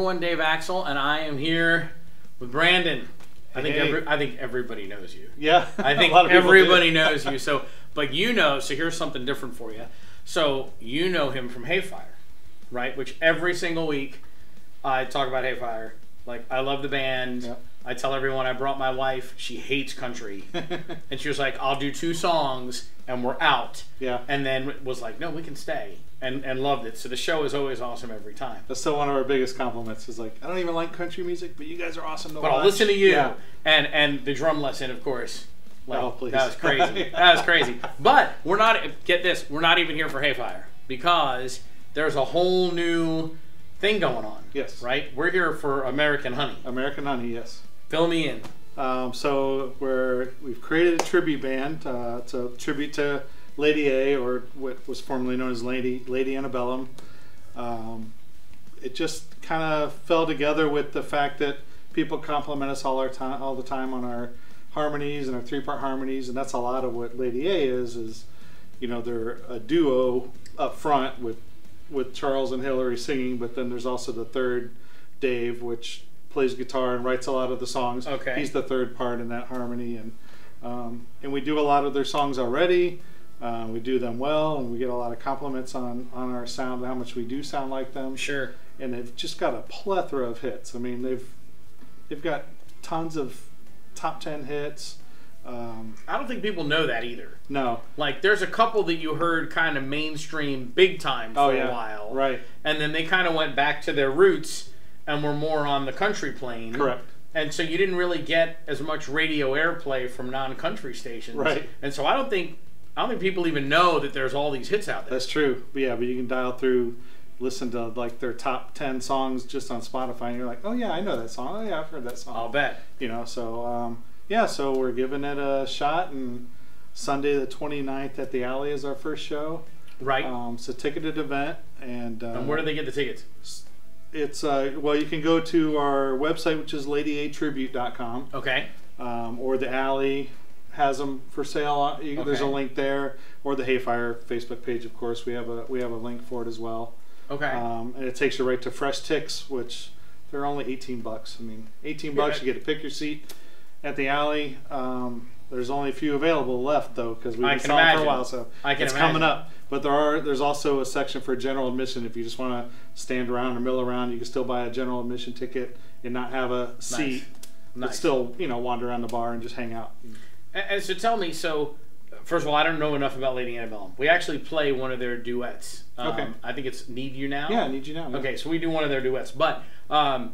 everyone. Dave Axel, and I am here with Brandon. I think everybody knows you. Yeah, I think everybody knows you. So, but so here's something different for you. So you know him from Hayfire, right? Which every single week I talk about Hayfire. Like, I love the band. Yep. I tell everyone I brought my wife. She hates country, and she was like, "I'll do 2 songs and we're out." Yeah. And then was like, "No, we can stay." And loved it. So the show is always awesome every time. That's still one of our biggest compliments. Is like, I don't even like country music, but you guys are awesome to watch. But I'll listen to you. Yeah. And the drum lesson, of course. Like, oh, please. That was crazy. That was crazy. But we're not, get this, we're not even here for Hayfire, because there's a whole new thing going on. Yes. Right? We're here for American Honey. American Honey, yes. Fill me in. So we've created a tribute band. It's a tribute to Lady A, or what was formerly known as Lady Antebellum. It just kind of fell together with the fact that people compliment us all the time on our harmonies and our 3-part harmonies, and that's a lot of what Lady A is they're a duo up front with Charles and Hillary singing, but then there's also the third, Dave, which plays guitar and writes a lot of the songs. Okay. He's the third part in that harmony, and we do a lot of their songs already. We do them well, and we get a lot of compliments on our sound, how much we do sound like them. Sure. And they've just got a plethora of hits. I mean, they've got tons of top 10 hits. I don't think people know that either. No. Like, there's a couple that you heard kind of mainstream big time for a while. Right. And then they kind of went back to their roots and were more on the country plane. Correct. And so you didn't really get as much radio airplay from non-country stations. Right. And so I don't think people even know that there's all these hits out there. That's true. But yeah, but you can dial through, listen to like their top 10 songs just on Spotify, and you're like, oh yeah, I know that song. Oh yeah, I've heard that song. I'll bet. So we're giving it a shot, and Sunday the 29th at the Alley is our first show. Right. It's a ticketed event, and where do they get the tickets? It's you can go to our website, which is ladyatribute.com. Okay. Or the Alley has them for sale. There's a link there, or the Hayfire Facebook page. Of course, we have a link for it as well. Okay. And it takes you right to Fresh Ticks, which they're only $18. I mean, $18 you get to pick your seat at the Alley. There's only a few available left though, because we've been selling for a while, so it's coming up. But there's also a section for general admission. If you just want to stand around or mill around, you can still buy a general admission ticket and not have a seat, but still wander around the bar and just hang out. And so tell me, first of all, I don't know enough about Lady Antebellum. We actually play one of their duets. Okay. I think it's Need You Now? Yeah, Need You Now. Yeah. Okay, so we do one of their duets. But I'm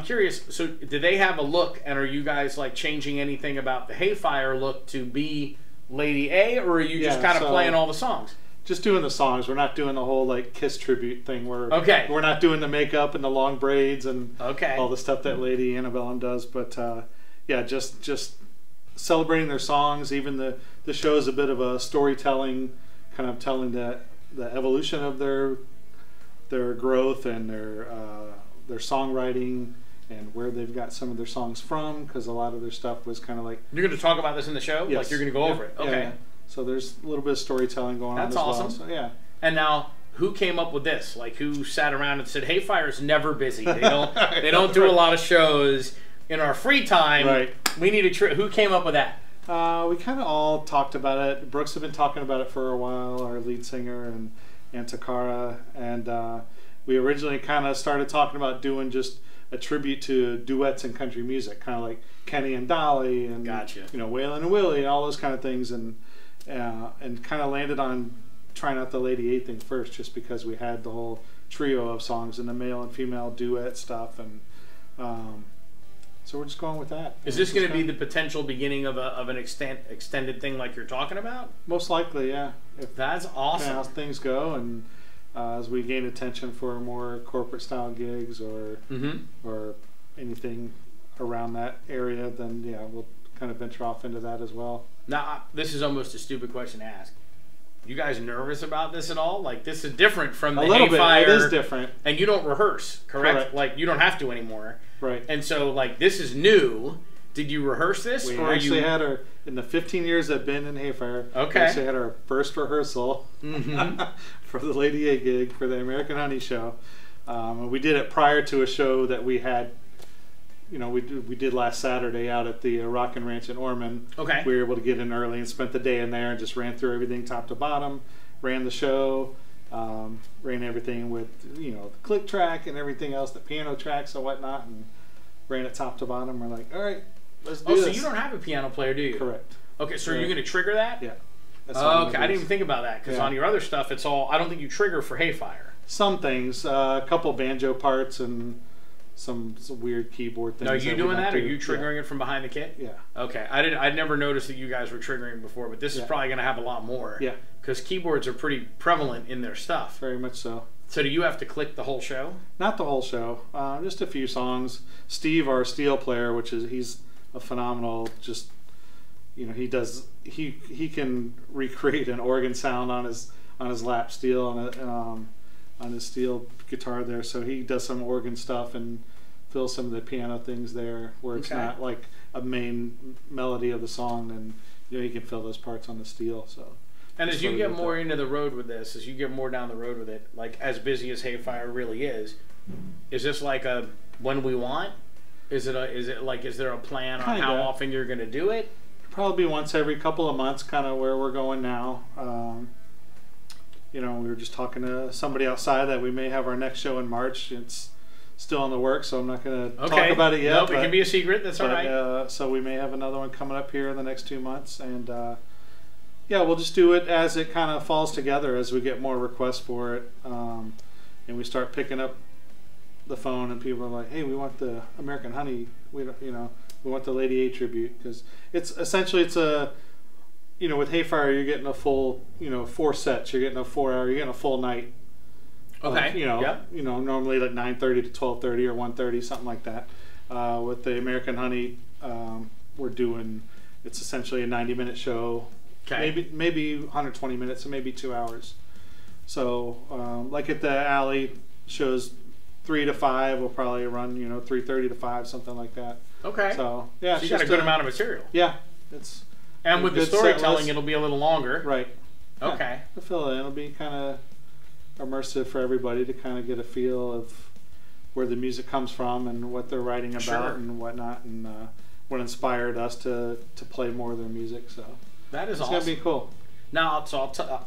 curious, so do they have a look, and are you guys like changing anything about the Hayfire look to be Lady A, or are you just kind of playing all the songs? Just doing the songs. We're not doing the whole like Kiss tribute thing where we're not doing the makeup and the long braids and all the stuff that Lady Antebellum does. But just celebrating their songs. Even the show is a bit of a storytelling, kind of telling the evolution of their growth and their songwriting and where they've got some of their songs from, because a lot of their stuff was kind of like... You're going to talk about this in the show? Yes. Like you're going to go over it? Okay. Yeah. So there's a little bit of storytelling going on as well. That's awesome. So, yeah. And now, who came up with this? Like, who sat around and said, Hayfire's never busy. They don't do a lot of shows. In our free time, we need a trip. Who came up with that? We kind of all talked about it. Brooks had been talking about it for a while, our lead singer, and Takara. And we originally kind of started talking about doing just a tribute to duets in country music, kind of like Kenny and Dolly and Waylon and Willie and all those kind of things, and kind of landed on trying out the Lady A thing first, just because we had the whole trio of songs and the male and female duet stuff, and so we're just going with that. Is this going to be the potential beginning of an extended thing like you're talking about? Most likely, yeah. That's awesome. How things go, and as we gain attention for more corporate style gigs or anything around that area, then we'll kind of venture off into that as well. Now, this is almost a stupid question to ask. You guys nervous about this at all? Like, this is different from the Hayfire. It is different. And you don't rehearse, correct? Like, you don't have to anymore. Right. And so, like, this is new. Did you rehearse this? We actually had our, in the 15 years I've been in Hayfire, we actually had our first rehearsal for the Lady A gig for the American Honey show. And we did it prior to a show that we had. We did last Saturday out at the Rockin' Ranch in Ormond. Okay. We were able to get in early and spent the day in there and just ran through everything top to bottom, ran the show, ran everything with the click track and everything else, the piano tracks and whatnot, and ran it top to bottom. We're like, all right, let's do this. So you don't have a piano player, do you? Correct. Okay, so you're going to trigger that? Yeah. Okay, I didn't even think about that because on your other stuff, it's all. I don't think you trigger for Hayfire. Some things, a couple banjo parts and some weird keyboard things. No, you doing that? Are you Yeah. triggering it from behind the kit? Yeah. Okay, I'd never noticed that you guys were triggering before, but this is probably going to have a lot more. Yeah. Because keyboards are pretty prevalent in their stuff. Very much so. So do you have to click the whole show? Not the whole show, just a few songs. Steve, our steel player, he's a phenomenal. He can recreate an organ sound on his lap steel on his steel guitar there. So he does some organ stuff and fills some of the piano things there where it's not like a main melody of the song. And he can fill those parts on the steel. So. And as you get more into the road with this, as you get more down the road with it, like as busy as Hayfire really is this like a when we want? Is there a plan on how often you're going to do it? Probably once every couple of months, kind of where we're going now. We were just talking to somebody outside that we may have our next show in March. It's still in the works, so I'm not going to talk about it yet. Nope, it can be a secret. That's all right. So we may have another one coming up here in the next 2 months, and we'll just do it as it kind of falls together as we get more requests for it, and we start picking up the phone, and people are like, "Hey, we want the American Honey. We want the Lady A tribute," because it's essentially with Hayfire you're getting a full 4 sets. You're getting a 4 hour. You're getting a full night. Okay. Normally like 9:30 to 12:30 or 1:30, something like that. With the American Honey, we're doing. It's essentially a 90-minute show. Okay. Maybe 120 minutes, so maybe 2 hours. So like at the Alley shows 3 to 5, we'll probably run 3:30 to 5, something like that. Okay. So yeah, so you got a good amount of material. Yeah, it's. And with the storytelling, it'll be a little longer. Right. Okay. To fill in, it'll be kind of immersive for everybody to kind of get a feel of where the music comes from and what they're writing about and whatnot, and what inspired us to play more of their music. So that is awesome. It's gonna be cool. Now,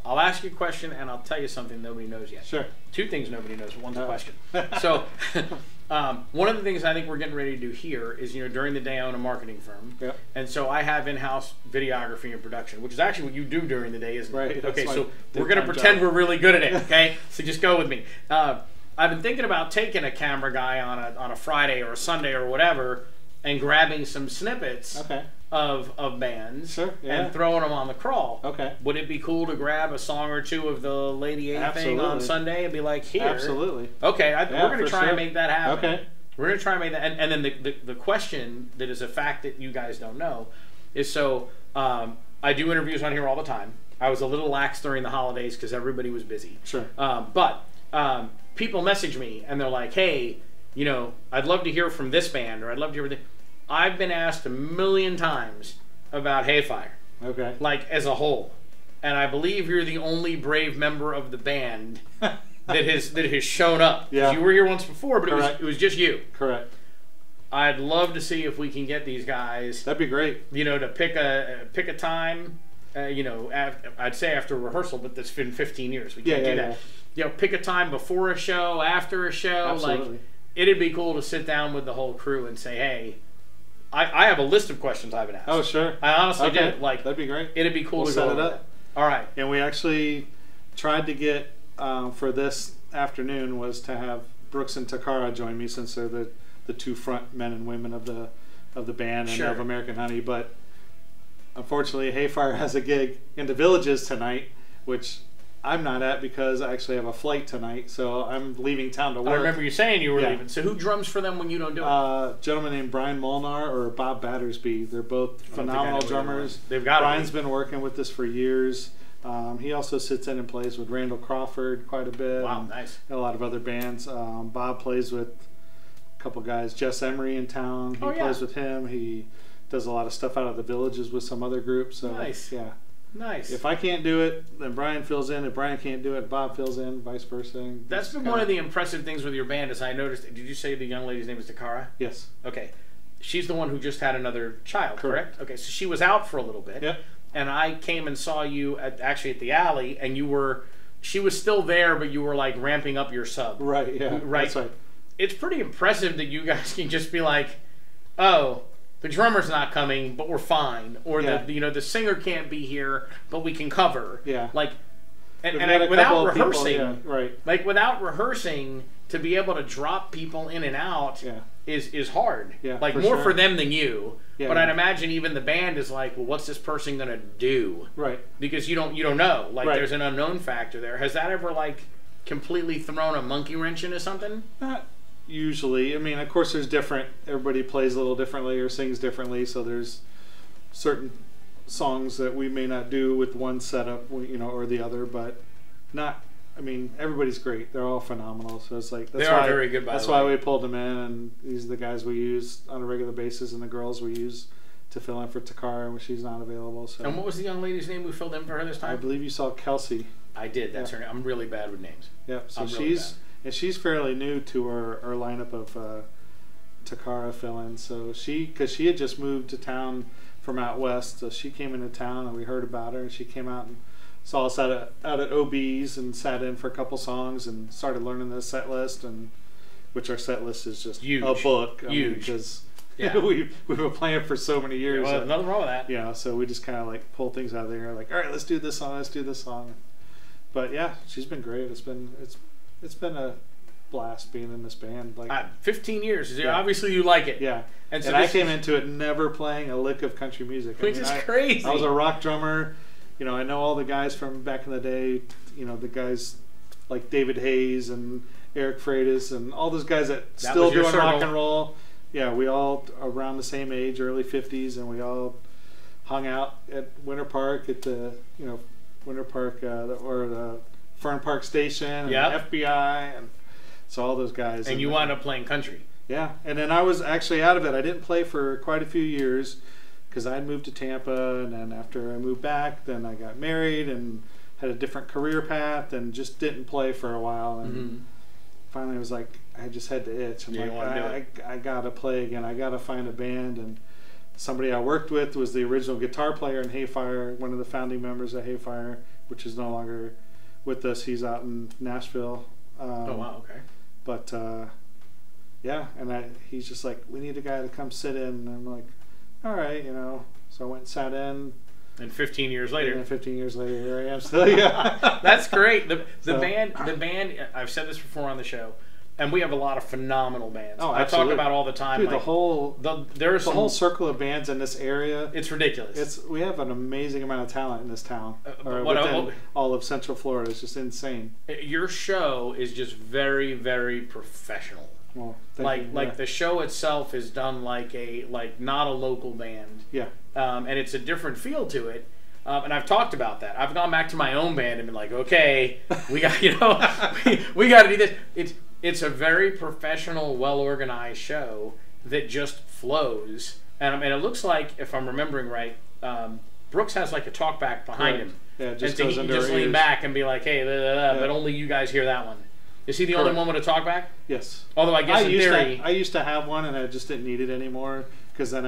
I'll ask you a question, and I'll tell you something nobody knows yet. Sure. 2 things nobody knows. One's a question. So, one of the things I think we're getting ready to do here is, during the day I own a marketing firm. Yep. And so I have in-house videography and production, which is actually what you do during the day, isn't it? Okay, so we're going to pretend we're really good at it, okay? So just go with me. I've been thinking about taking a camera guy on a Friday or a Sunday or whatever and grabbing some snippets of bands and throwing them on the crawl. Okay. Would it be cool to grab a song or two of the Lady A thing on Sunday and be like, here? Absolutely. Okay, we're going to try and make that happen. Okay. We're going to try and make that. And then the question that is a fact that you guys don't know is I do interviews on here all the time. I was a little lax during the holidays because everybody was busy. Sure. But people message me and they're like, hey, I'd love to hear from this band, or I'd love to hear. I've been asked 1,000,000 times about Hayfire. Okay. Like as a whole, and I believe you're the only brave member of the band that has shown up. Yeah. You were here once before, but Correct. it was just you. Correct. I'd love to see if we can get these guys. That'd be great. To pick a time. I'd say after rehearsal, but that's been 15 years. We can't do that. Yeah. Pick a time before a show, after a show. Absolutely. Like, it'd be cool to sit down with the whole crew and say, hey, I have a list of questions I've been asked. Oh, sure. I honestly do. That'd be great. It'd be cool to set go it over up. that. All right. And we actually tried to get for this afternoon was to have Brooks and Takara join me, since they're the 2 front men and women of the band and of American Honey. But unfortunately, Hayfire has a gig in the Villages tonight, which I'm not at because I actually have a flight tonight, so I'm leaving town to work. I remember you saying you were leaving. So who drums for them when you don't do it? A gentleman named Brian Molnar or Bob Battersby. They're both phenomenal drummers. They've got Brian's been working with us for years. He also sits in and plays with Randall Crawford quite a bit. Wow, nice. And a lot of other bands. Bob plays with a couple guys. Jess Emery in town. He plays with him. He does a lot of stuff out of the Villages with some other groups. So, nice. Yeah. Nice. If I can't do it, then Brian fills in. If Brian can't do it, Bob fills in, vice versa. And That's been one of the impressive things with your band is I noticed. Did you say the young lady's name is Takara? Yes. Okay. She's the one who just had another child, correct? Okay, so she was out for a little bit. Yep. And I came and saw you actually at the alley, and she was still there, but you were like ramping up your sub. Right, yeah. Right. That's right. It's pretty impressive that you guys can just be like, oh, the drummer's not coming, but we're fine. Or the singer can't be here, but we can cover. Yeah. Like, and without rehearsing, right. Like without rehearsing, to be able to drop people in and out is hard. Yeah, like for more sure. for them than you. Yeah, but I'd imagine even the band is like, well, what's this person gonna do? Right. Because you don't know. Like Right. there's an unknown factor there. Has that ever like completely thrown a monkey wrench into something? Not usually. I mean, of course, there's different. Everybody plays a little differently or sings differently, so there's certain songs that we may not do with one setup, or the other. But not. I mean, everybody's great. They're all phenomenal. So it's like they are very good. That's why we pulled them in, and these are the guys we use on a regular basis, and the girls we use to fill in for Takara when she's not available. So. And what was the young lady's name who filled in for her this time? I believe you saw Kelsey. I did. That's her name. I'm really bad with names. Yep. So she's fairly new to our lineup of Takara fill-ins. So because she had just moved to town from out west, so she came into town and we heard about her, and she came out and saw us out at OB's and sat in for a couple songs and started learning the set list, and which our set list is just huge. A book. Huge. Because we've been playing for so many years. Well, nothing wrong with that. Yeah, so we just kind of like pull things out of there, like, all right, let's do this song. But yeah, she's been great. It's been a blast being in this band. Like 15 years. Obviously, you like it. Yeah. And so I came into it never playing a lick of country music. Which is crazy. I was a rock drummer. I know all the guys from back in the day. The guys like David Hayes and Eric Freitas and all those guys that still doing rock and roll. Yeah, we all around the same age, early 50s, and we all hung out at Winter Park at the Winter Park or the Fern Park Station and FBI, and so all those guys. And you wound up playing country. Yeah, and then I was actually out of it. I didn't play for quite a few years because I had moved to Tampa, and then after I moved back, then I got married and had a different career path and just didn't play for a while. And finally I was like, I just had to itch. I'm I got to play again. I got to find a band. And somebody I worked with was the original guitar player in Hayfire, one of the founding members of Hayfire, which is no longer with us. He's out in Nashville. Oh, wow, okay. But, yeah, and he's just like, we need a guy to come sit in. And I'm like, all right, So I went and sat in. And 15 years later. And 15 years later, here I am still. Yeah, that's great. The band. I've said this before on the show, and we have a lot of phenomenal bands. Oh, I talk about all the time. Dude, like, the whole circle of bands in this area. It's ridiculous. We have an amazing amount of talent in this town. All of Central Florida. It's just insane. Your show is just very, very professional. Well, like the show itself is done like not a local band. Yeah. And it's a different feel to it. And I've talked about that. I've gone back to my own band and been like, okay, we got we got to do this. It's a very professional, well organized show that just flows. And it looks like, if I'm remembering right, Brooks has like a talk back behind him. Yeah, it just and goes so he under can just our lean ears. back and be like, hey, but only you guys hear that one. Is he the only one with a talkback? Yes. Although I guess in theory... I used to have one, and I just didn't need it anymore, because then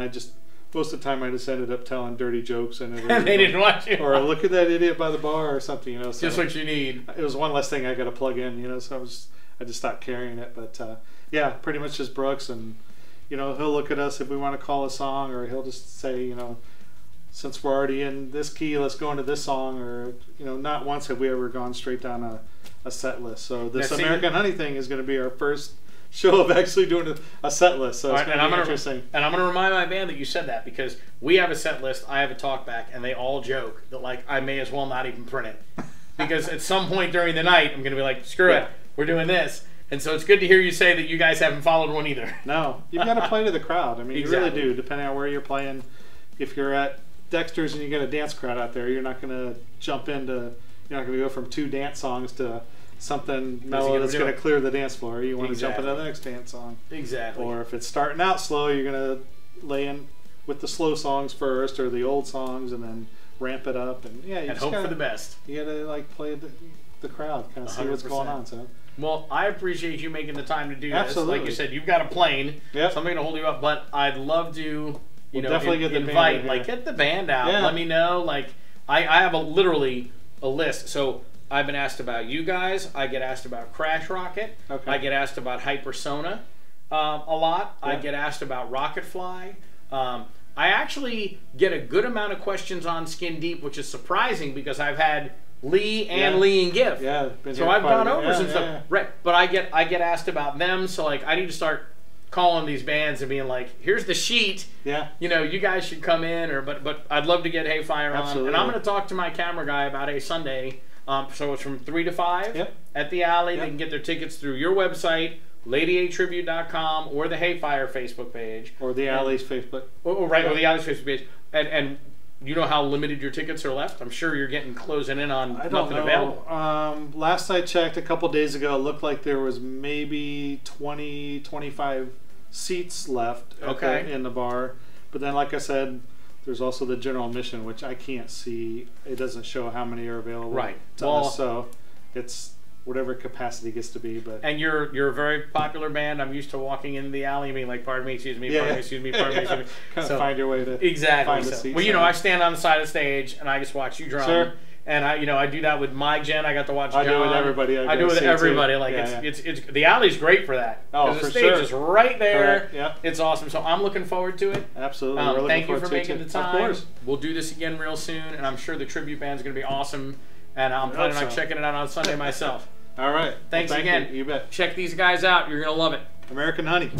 most of the time I just ended up telling dirty jokes. And they didn't watch you. Or look at that idiot by the bar or something, So just what you need. It was one less thing I got to plug in, so I just stopped carrying it. But, yeah, pretty much just Brooks, and, he'll look at us if we want to call a song, or he'll just say, since we're already in this key, let's go into this song, or, not once have we ever gone straight down a set list. So this American Honey thing is going to be our first show of actually doing a set list. So it's going to be interesting. And I'm going to remind my band that you said that, because we have a set list, I have a talk back, and they all joke that I may as well not even print it. Because at some point during the night, I'm going to be like, screw it, we're doing this. And so it's good to hear you say that you guys haven't followed one either. No, you've got to play to the crowd. I mean, exactly. You really do, depending on where you're playing. If you're at Dexter's and you get a dance crowd out there, you're not going to you're not going to go from 2 dance songs to something mellow that's going to clear the dance floor. You want to jump into the next dance song. Exactly. Or if it's starting out slow, you're going to lay in with the slow songs first, or the old songs, and then ramp it up, and yeah, you And just hope gotta, for the best. You gotta like play the crowd, kind of see what's 100%. going on. So Well, I appreciate you making the time to do this. Absolutely. Like you said, you've got a plane. Yep. So I'm going to hold you up, but I'd love to, We'll definitely get the band invite, in like, here. get the band out. Yeah. Let me know. Like, I have literally a list. So I've been asked about you guys. I get asked about Crash Rocket. Okay. I get asked about Hypersona a lot. I Yeah. get asked about Rocket Fly. I actually get a good amount of questions on Skin Deep, which is surprising because I've had Lee and Yeah. Lee and Giff. yeah, been So here I've quite a gone bit. over Yeah, some yeah, stuff, yeah. right? But I get asked about them, so like I need to start calling these bands and being like, "Here's the sheet. Yeah. You know, you guys should come in." Or but I'd love to get Hayfire on, Absolutely. and I'm going to talk to my camera guy about a Sunday. So it's from 3 to 5 Yep. at the Alley. Yep. They can get their tickets through your website, LadyAtribute.com, or the Hayfire Facebook page, Or the Alley's Facebook. or the Alley's Facebook page, and. You know how limited your tickets are left? I'm sure you're getting closing in on I don't nothing know. available. Last I checked a couple days ago, it looked like there was maybe 20, 25 seats left Okay. in the bar. But then, like I said, there's also the general admission, which I can't see. It doesn't show how many are available. Right. To Well- us, so it's whatever capacity gets to be. But And you're a very popular band. I'm used to walking in the alley and being like, "Pardon me, excuse me, Yeah, pardon yeah. me, excuse me, pardon me, excuse me." kind So- of find your way to Exactly. find the So, seats. well, you know, I stand on the side of the stage and I just watch you drum. Sure. And I do that with my gen. I got to watch. I do John. with everybody I I do go with see, everybody. too. Like Yeah, it's the alley's great for that. Oh, 'Cause the for stage sure. is right there. Correct, yeah. It's awesome. So I'm looking forward to it. Absolutely. We're looking Thank you forward for to it, making too. the time. Of course. We'll do this again real soon, and I'm sure the tribute band's going to be awesome. And I'm I planning hope on so. checking it out on Sunday myself. All right. Thanks well, thank again. You bet. Check these guys out. You're going to love it. American Honey.